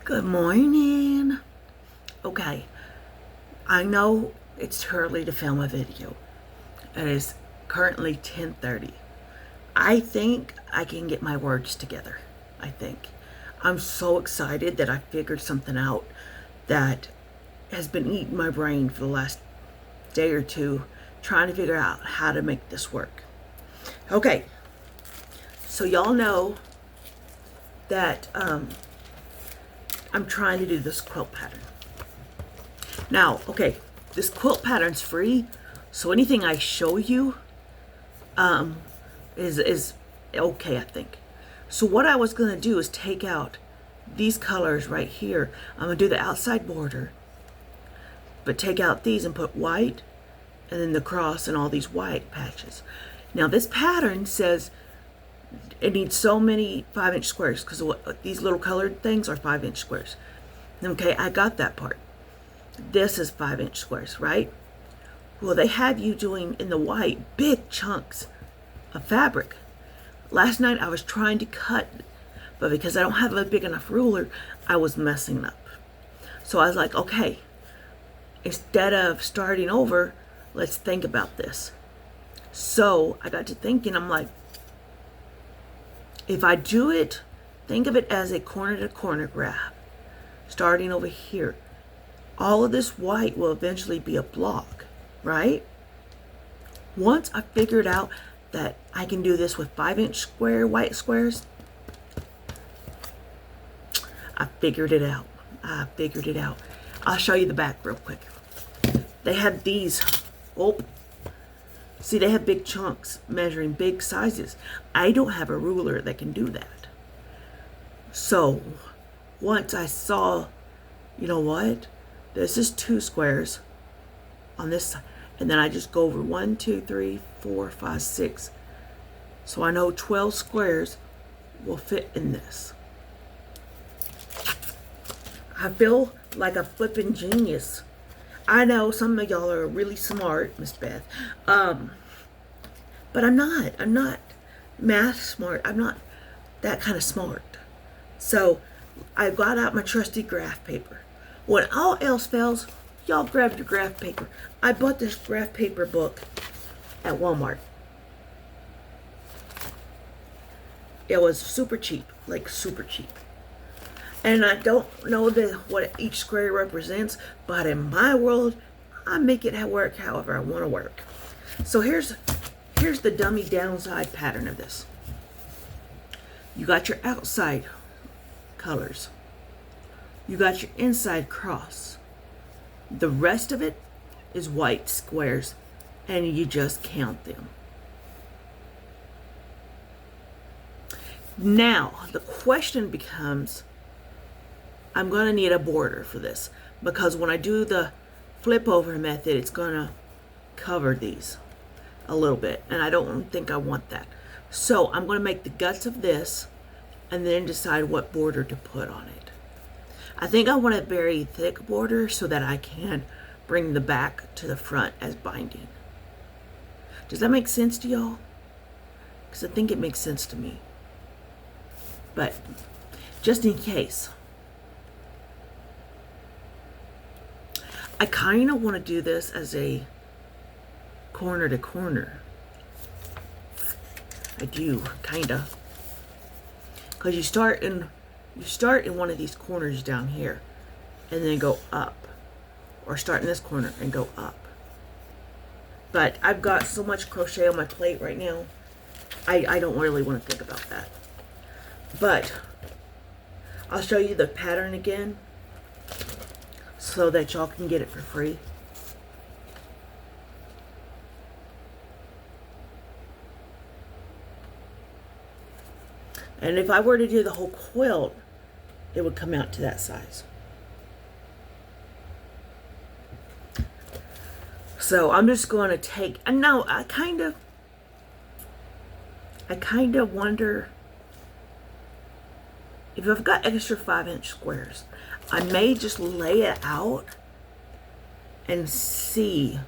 Good morning. Okay, I know it's too early to film a video. It is currently 10:30. I think I can get my words together. I think. I'm so excited that I figured something out that has been eating my brain for the last day or two, trying to figure out how to make this work. Okay, so y'all know that I'm trying to do this quilt pattern. Now, okay, this quilt pattern's free, so anything I show you is okay, I think. So what I was gonna do is take out these colors right here. I'm gonna do the outside border, but take out these and put white, and then the cross and all these white patches. Now this pattern says it needs so many 5-inch squares because these little colored things are 5-inch squares. Okay, I got that part. This is 5-inch squares, right? Well, they have you doing in the white big chunks of fabric. Last night I was trying to cut, but because I don't have a big enough ruler, I was messing up. So I was like, okay, instead of starting over, let's think about this. So I got to thinking, I'm like, if I do it, think of it as a corner to corner grab, starting over here. All of this white will eventually be a block, right? Once I figured out that I can do this with 5-inch square white squares, I figured it out. I'll show you the back real quick. They have these, see, they have big chunks measuring big sizes. I don't have a ruler that can do that. So once I saw, you know what? This is 2 squares on this side. And then I just go over 1, 2, 3, 4, 5, 6. So I know 12 squares will fit in this. I feel like a flipping genius. I know some of y'all are really smart, Miss Beth. But I'm not math smart. I'm not that kind of smart. So I got out my trusty graph paper. When all else fails, y'all grab your graph paper. I bought this graph paper book at Walmart. It was super cheap, like super cheap. And I don't know what each square represents, but in my world, I make it work however I want to work. So here's the dummy downside pattern of this. You got your outside colors. You got your inside cross. The rest of it is white squares, and you just count them. Now, the question becomes, I'm going to need a border for this, because when I do the flip over method, it's going to cover these a little bit, and I don't think I want that. So I'm going to make the guts of this and then decide what border to put on it. I think I want a very thick border so that I can bring the back to the front as binding. Does that make sense to y'all? Because I think it makes sense to me. But just in case, I kind of want to do this as a corner to corner. I do, kind of. Because you start in one of these corners down here and then go up, or start in this corner and go up. But I've got so much crochet on my plate right now, I don't really want to think about that. But I'll show you the pattern again so that y'all can get it for free. And if I were to do the whole quilt, it would come out to that size. So I'm just going to take, and now I kind of wonder if I've got extra 5-inch squares, I may just lay it out and see,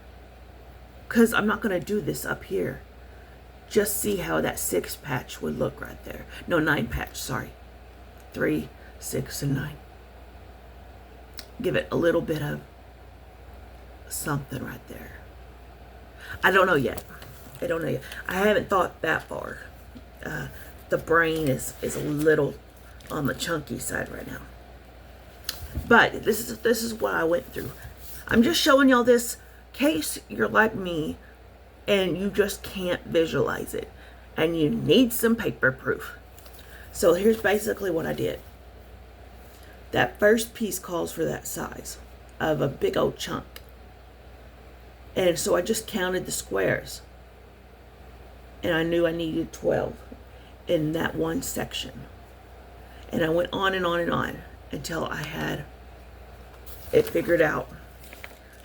because I'm not going to do this up here. Just see how that 6 patch would look right there. No, 9 patch, sorry. 3, 6, and 9. give it a little bit of something right there. I don't know yet. I don't know yet. I haven't thought that far. The brain is a little on the chunky side right now. But this is what I went through. I'm just showing y'all this case you're like me and you just can't visualize it and you need some paper proof. So here's basically what I did. That first piece calls for that size of a big old chunk. And so I just counted the squares. And I knew I needed 12 in that one section. And I went on and on and on until I had it figured out.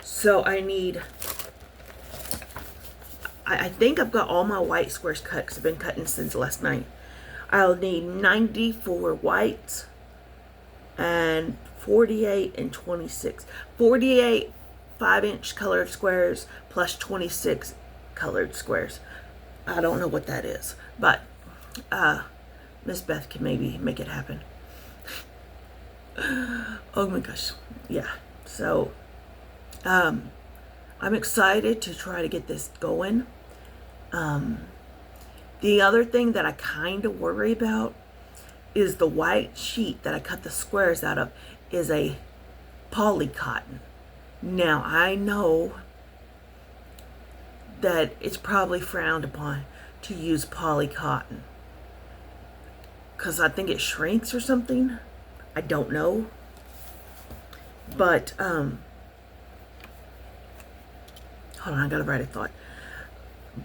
So I need, I think I've got all my white squares cut because I've been cutting since last night. I'll need 94 whites and 48 and 26. 48 5-inch colored squares plus 26 colored squares. I don't know what that is, but Miss Beth can maybe make it happen. Oh my gosh. Yeah. So I'm excited to try to get this going. The other thing that I kind of worry about is the white sheet that I cut the squares out of is a poly cotton. Now I know that it's probably frowned upon to use poly cotton because I think it shrinks or something. I don't know. But hold on, I gotta write a thought.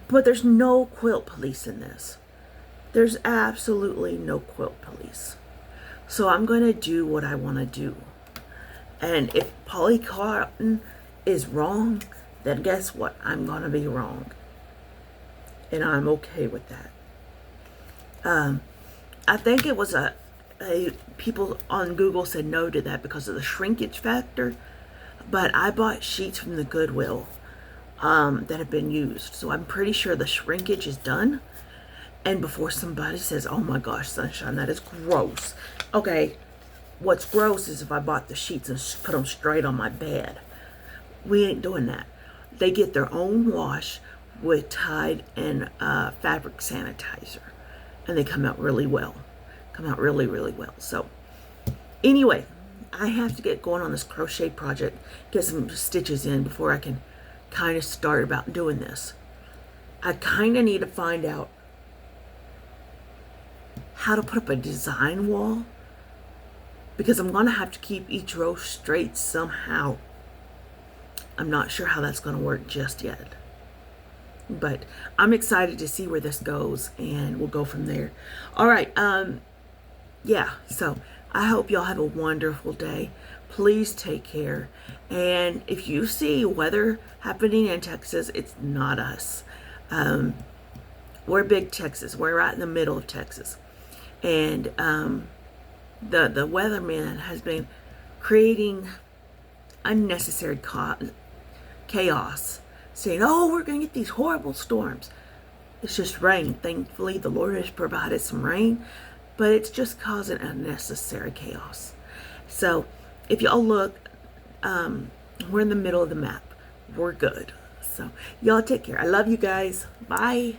But there's no quilt police in this. There's absolutely no quilt police. So I'm gonna do what I want to do. And if poly cotton is wrong, then guess what? I'm gonna be wrong. And I'm okay with that. I think it was people on Google said no to that because of the shrinkage factor. But I bought sheets from the Goodwill that have been used. So I'm pretty sure the shrinkage is done. And before somebody says, oh my gosh, Sunshine, that is gross. Okay, what's gross is if I bought the sheets and put them straight on my bed. We ain't doing that. They get their own wash with Tide and fabric sanitizer. And they come out really well. Come out really, really well. So, anyway, I have to get going on this crochet project. Get some stitches in before I can kind of start about doing this. I kind of need to find out how to put up a design wall. Because I'm going to have to keep each row straight somehow. I'm not sure how that's going to work just yet. But I'm excited to see where this goes, and we'll go from there. All right. Yeah, so I hope y'all have a wonderful day. Please take care. And if you see weather happening in Texas, it's not us. We're big Texas. We're right in the middle of Texas. And the weatherman has been creating unnecessary chaos, saying, oh, we're going to get these horrible storms. It's just rain. Thankfully, the Lord has provided some rain, but it's just causing unnecessary chaos. So if y'all look, we're in the middle of the map. We're good. So y'all take care. I love you guys. Bye.